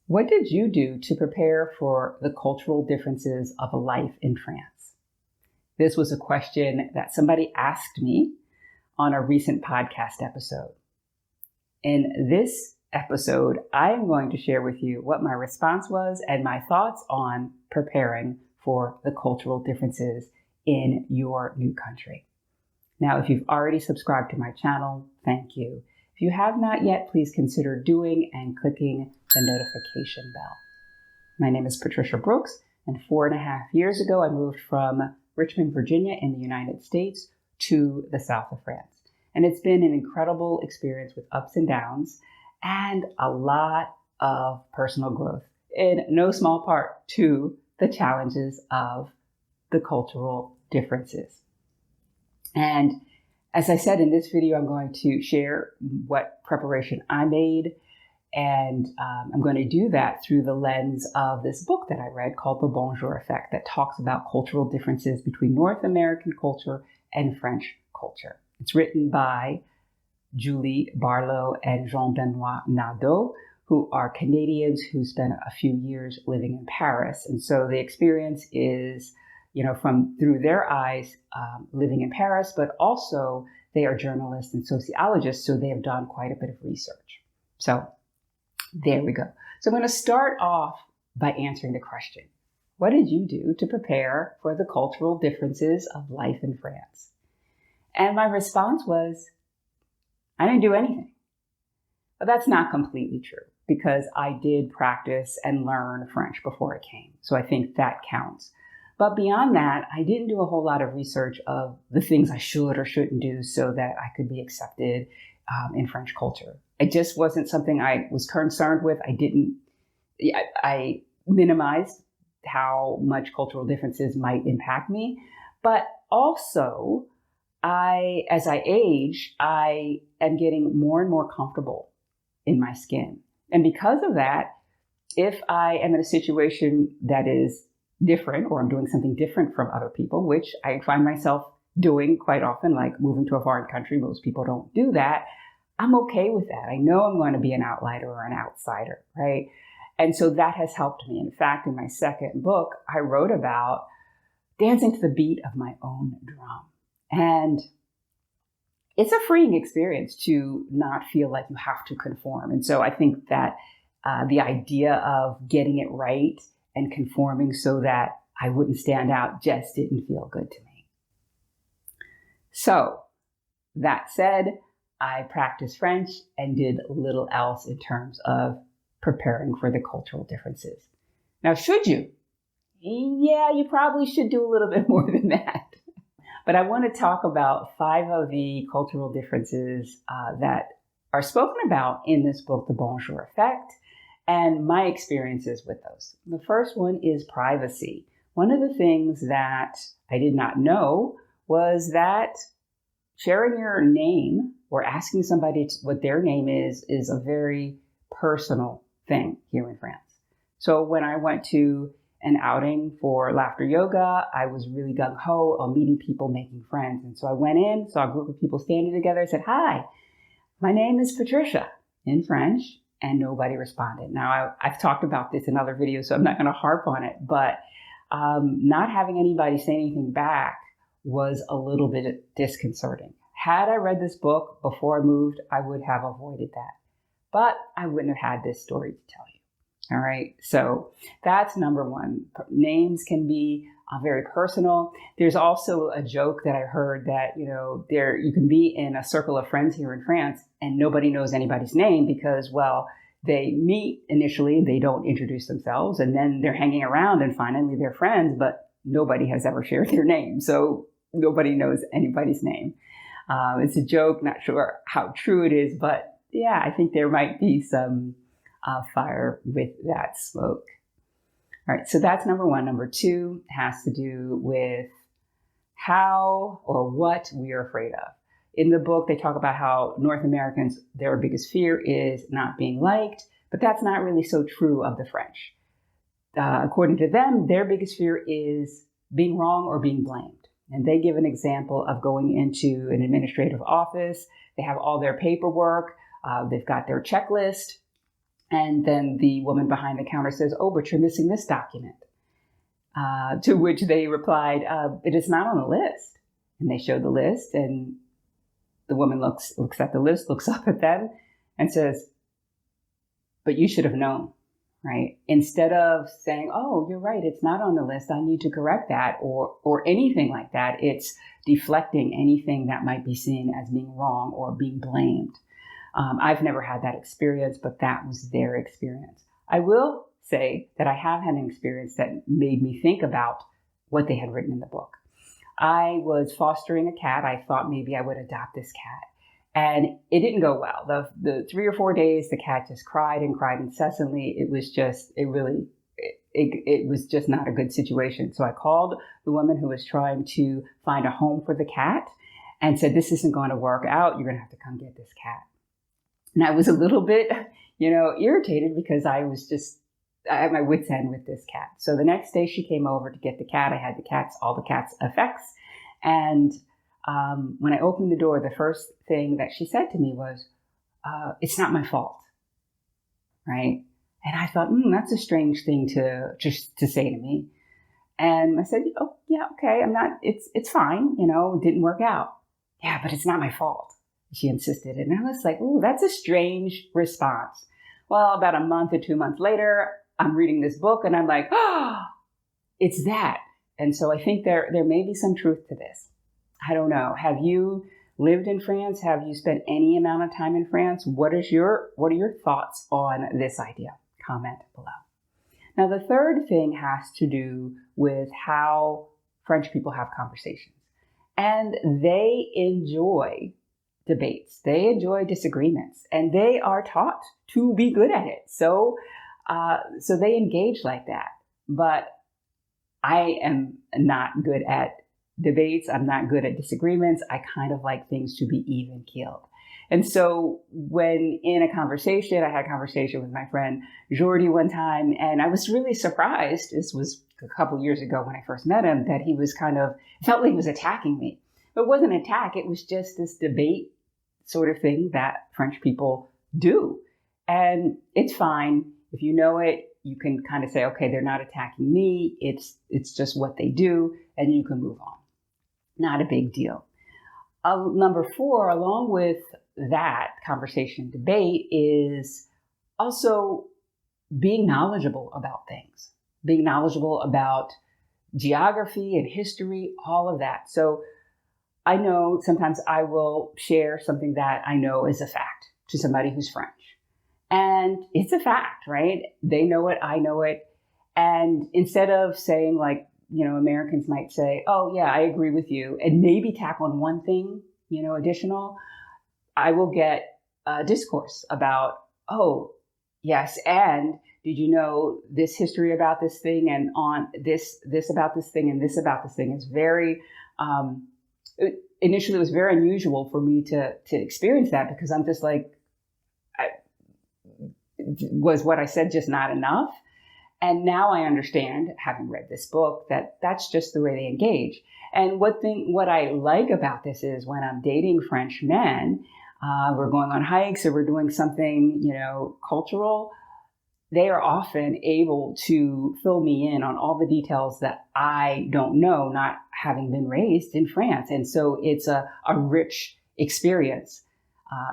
What did you do to prepare for the cultural differences of a life in France? This was a question that somebody asked me on a recent podcast episode. In this episode, I am going to share with you what my response was and my thoughts on preparing for the cultural differences in your new country. Now, if you've already subscribed to my channel, thank you. If you have not yet, please consider doing and clicking the notification bell. My name is Patricia Brooks, and 4.5 years ago, I moved from Richmond, Virginia in the United States to the south of France. And it's been an incredible experience with ups and downs and a lot of personal growth, in no small part to the challenges of the cultural differences. And as I said in this video, I'm going to share what preparation I made, and I'm going to do that through the lens of this book that I read called The Bonjour Effect that talks about cultural differences between North American culture and French culture. It's written by Julie Barlow and Jean-Benoit Nadeau, who are Canadians who spent a few years living in Paris. And so the experience is, from through their eyes, living in Paris, but also they are journalists and sociologists, so they have done quite a bit of research. So there we go. So I'm going to start off by answering the question, what did you do to prepare for the cultural differences of life in France? And my response was, I didn't do anything. But that's not completely true because I did practice and learn French before I came. So I think that counts. But beyond that, I didn't do a whole lot of research of the things I should or shouldn't do so that I could be accepted in French culture. It just wasn't something I was concerned with. I minimized how much cultural differences might impact me. But also, as I age, I am getting more and more comfortable in my skin. And because of that, if I am in a situation that is different or I'm doing something different from other people, which I find myself doing quite often, like moving to a foreign country, most people don't do that, I'm okay with that. I know I'm going to be an outlier or an outsider, right? And so that has helped me. In fact, in my second book, I wrote about dancing to the beat of my own drum. And it's a freeing experience to not feel like you have to conform. And so I think that the idea of getting it right and conforming so that I wouldn't stand out just didn't feel good to me. So that said, I practiced French and did little else in terms of preparing for the cultural differences. Now, should you? Yeah, you probably should do a little bit more than that. But I want to talk about 5 of the cultural differences that are spoken about in this book, The Bonjour Effect, and my experiences with those. The first one is privacy. One of the things that I did not know was that sharing your name or asking somebody what their name is a very personal thing here in France. So when I went to an outing for laughter yoga, I was really gung-ho on meeting people, making friends. And so I went in, saw a group of people standing together, said, "Hi, my name is Patricia," in French, and nobody responded. Now, I've talked about this in other videos, so I'm not going to harp on it, but not having anybody say anything back was a little bit disconcerting. Had I read this book before I moved, I would have avoided that. But I wouldn't have had this story to tell you. All right, so that's number one. Names can be very personal. There's also a joke that I heard that, you can be in a circle of friends here in France and nobody knows anybody's name because, they meet initially, they don't introduce themselves, and then they're hanging around and finally they're friends, but nobody has ever shared their name. So nobody knows anybody's name. It's a joke, not sure how true it is, but yeah, I think there might be some fire with that smoke. All right, so that's number one. Number 2 has to do with how or what we are afraid of. In the book, they talk about how North Americans, their biggest fear is not being liked, but that's not really so true of the French. According to them, their biggest fear is being wrong or being blamed. And they give an example of going into an administrative office. They have all their paperwork. They've got their checklist. And then the woman behind the counter says, "Oh, but you're missing this document." To which they replied, "It is not on the list." And they showed the list, and the woman looks at the list, looks up at them, and says, "But you should have known," right? Instead of saying, "Oh, you're right, it's not on the list, I need to correct that," or anything like that, it's deflecting anything that might be seen as being wrong or being blamed. I've never had that experience, but that was their experience. I will say that I have had an experience that made me think about what they had written in the book. I was fostering a cat. I thought maybe I would adopt this cat. And it didn't go well. The 3 or 4 days, the cat just cried and cried incessantly. It was just not a good situation. So I called the woman who was trying to find a home for the cat and said, "This isn't going to work out. You're going to have to come get this cat." And I was a little bit, irritated because I had my wits' end with this cat. So the next day she came over to get the cat. I had all the cat's effects. And when I opened the door, the first thing that she said to me was, "It's not my fault." Right? And I thought, that's a strange thing to say to me. And I said, "Oh, yeah, okay. It's fine. It didn't work out." "Yeah, but it's not my fault," she insisted. And I was like, that's a strange response. Well, about a month or 2 months later, I'm reading this book and I'm like, it's that. And so I think there may be some truth to this. I don't know. Have you lived in France? Have you spent any amount of time in France? What are your thoughts on this idea? Comment below. Now, the third thing has to do with how French people have conversations. And they enjoy debates. They enjoy disagreements, and they are taught to be good at it. So they engage like that. But I am not good at debates. I'm not good at disagreements. I kind of like things to be even keeled. And so when in a conversation, I had a conversation with my friend Jordi one time, and I was really surprised. This was a couple years ago when I first met him, that he was felt like he was attacking me. But it wasn't an attack. It was just this debate sort of thing that French people do. And it's fine. If you know it, you can kind of say, okay, they're not attacking me. It's just what they do, and you can move on. Not a big deal. Number 4, along with that conversation debate, is also being knowledgeable about things, being knowledgeable about geography and history, all of that. So I know sometimes I will share something that I know is a fact to somebody who's French. And it's a fact, right? They know it, I know it. And instead of saying, like, Americans might say, "Oh yeah, I agree with you," and maybe tack on one thing, additional, I will get a discourse about, "Oh, yes, and did you know this history about this thing, and on this about this thing, and this about this thing," is very, initially it was very unusual for me to experience that, because I'm just like, was what I said just not enough? And now I understand, having read this book, that that's just the way they engage. And what I like about this is when I'm dating French men, we're going on hikes or we're doing something, cultural, they are often able to fill me in on all the details that I don't know, not having been raised in France. And so it's a rich experience.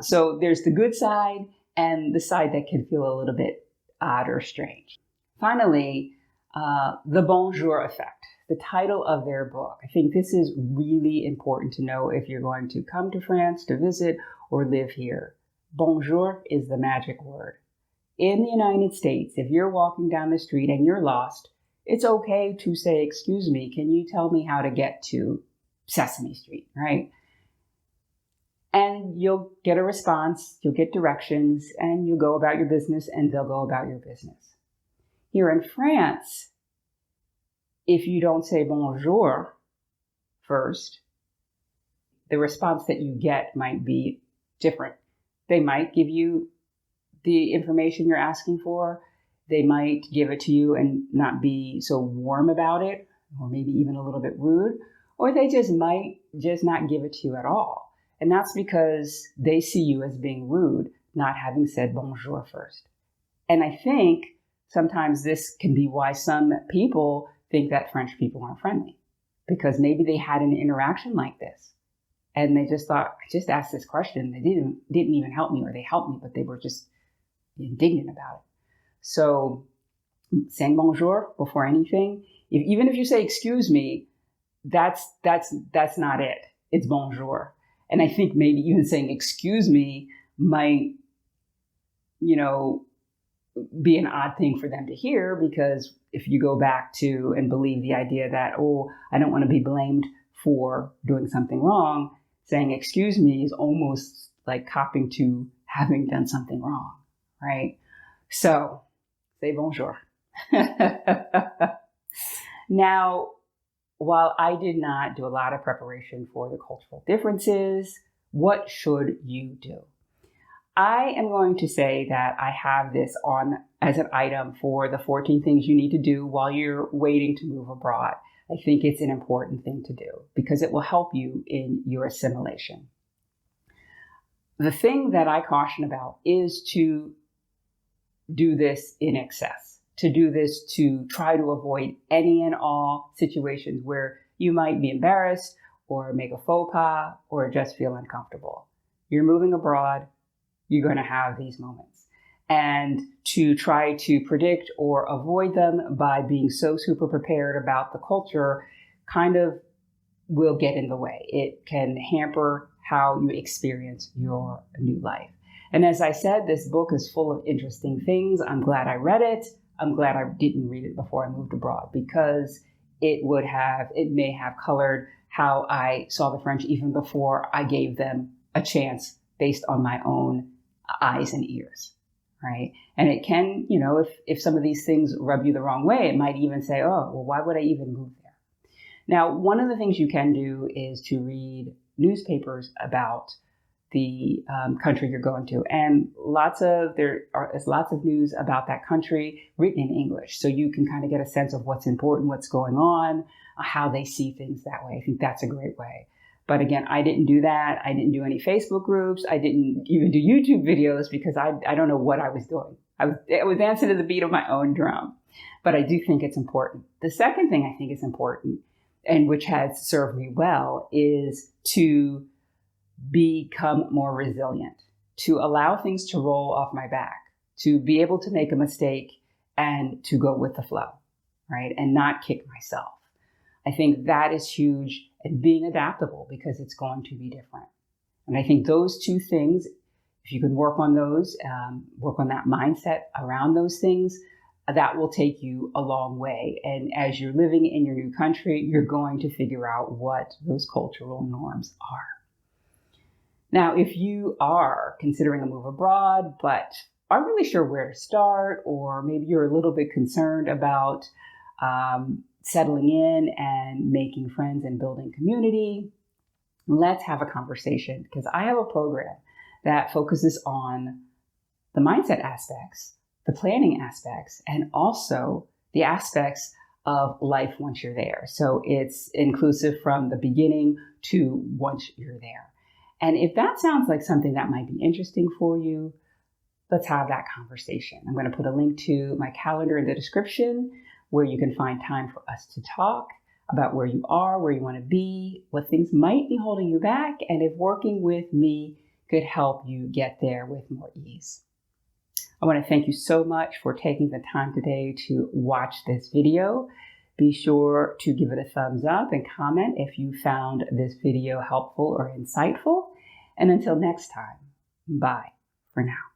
So there's the good side and the side that can feel a little bit odd or strange. Finally, the Bonjour Effect, the title of their book. I think this is really important to know if you're going to come to France to visit or live here. Bonjour is the magic word. In the United States, if you're walking down the street and you're lost, it's okay to say, "Excuse me, can you tell me how to get to Sesame Street," right? And you'll get a response, you'll get directions, and you'll go about your business, and they'll go about your business. Here in France, if you don't say bonjour first, the response that you get might be different. They might give you the information you're asking for. They might give it to you and not be so warm about it, or maybe even a little bit rude, or they just might just not give it to you at all. And that's because they see you as being rude, not having said bonjour first. And I think sometimes this can be why some people think that French people aren't friendly, because maybe they had an interaction like this and they just thought, I just asked this question. They didn't even help me, or they helped me, but they were just indignant about it. So saying bonjour before anything, even if you say excuse me, that's not it. It's bonjour. And I think maybe even saying excuse me might, be an odd thing for them to hear, because if you go back to and believe the idea that, oh, I don't want to be blamed for doing something wrong, saying excuse me is almost like copping to having done something wrong, right? So say bonjour. Now, while I did not do a lot of preparation for the cultural differences, what should you do? I am going to say that I have this on as an item for the 14 things you need to do while you're waiting to move abroad. I think it's an important thing to do because it will help you in your assimilation. The thing that I caution about is to do this in excess, to do this to try to avoid any and all situations where you might be embarrassed or make a faux pas or just feel uncomfortable. You're moving abroad. You're going to have these moments. And to try to predict or avoid them by being so super prepared about the culture kind of will get in the way. It can hamper how you experience your new life. And as I said, this book is full of interesting things. I'm glad I read it. I'm glad I didn't read it before I moved abroad, because it may have colored how I saw the French even before I gave them a chance based on my own eyes and ears, right? And it can, if some of these things rub you the wrong way, it might even say, oh, well, why would I even move there? Now, one of the things you can do is to read newspapers about the country you're going to. And there is lots of news about that country written in English. So you can kind of get a sense of what's important, what's going on, how they see things that way. I think that's a great way. But again, I didn't do that. I didn't do any Facebook groups. I didn't even do YouTube videos because I don't know what I was doing. I was dancing to the beat of my own drum. But I do think it's important. The second thing I think is important, and which has served me well, is to become more resilient, to allow things to roll off my back, to be able to make a mistake and to go with the flow, right? And not kick myself. I think that is huge, and being adaptable, because it's going to be different. And I think those two things, if you can work on those, work on that mindset around those things, that will take you a long way. And as you're living in your new country, you're going to figure out what those cultural norms are. Now, if you are considering a move abroad, but aren't really sure where to start, or maybe you're a little bit concerned about settling in and making friends and building community, let's have a conversation, because I have a program that focuses on the mindset aspects, the planning aspects, and also the aspects of life once you're there. So it's inclusive from the beginning to once you're there. And if that sounds like something that might be interesting for you, let's have that conversation. I'm going to put a link to my calendar in the description where you can find time for us to talk about where you are, where you want to be, what things might be holding you back, and if working with me could help you get there with more ease. I want to thank you so much for taking the time today to watch this video. Be sure to give it a thumbs up and comment if you found this video helpful or insightful. And until next time, bye for now.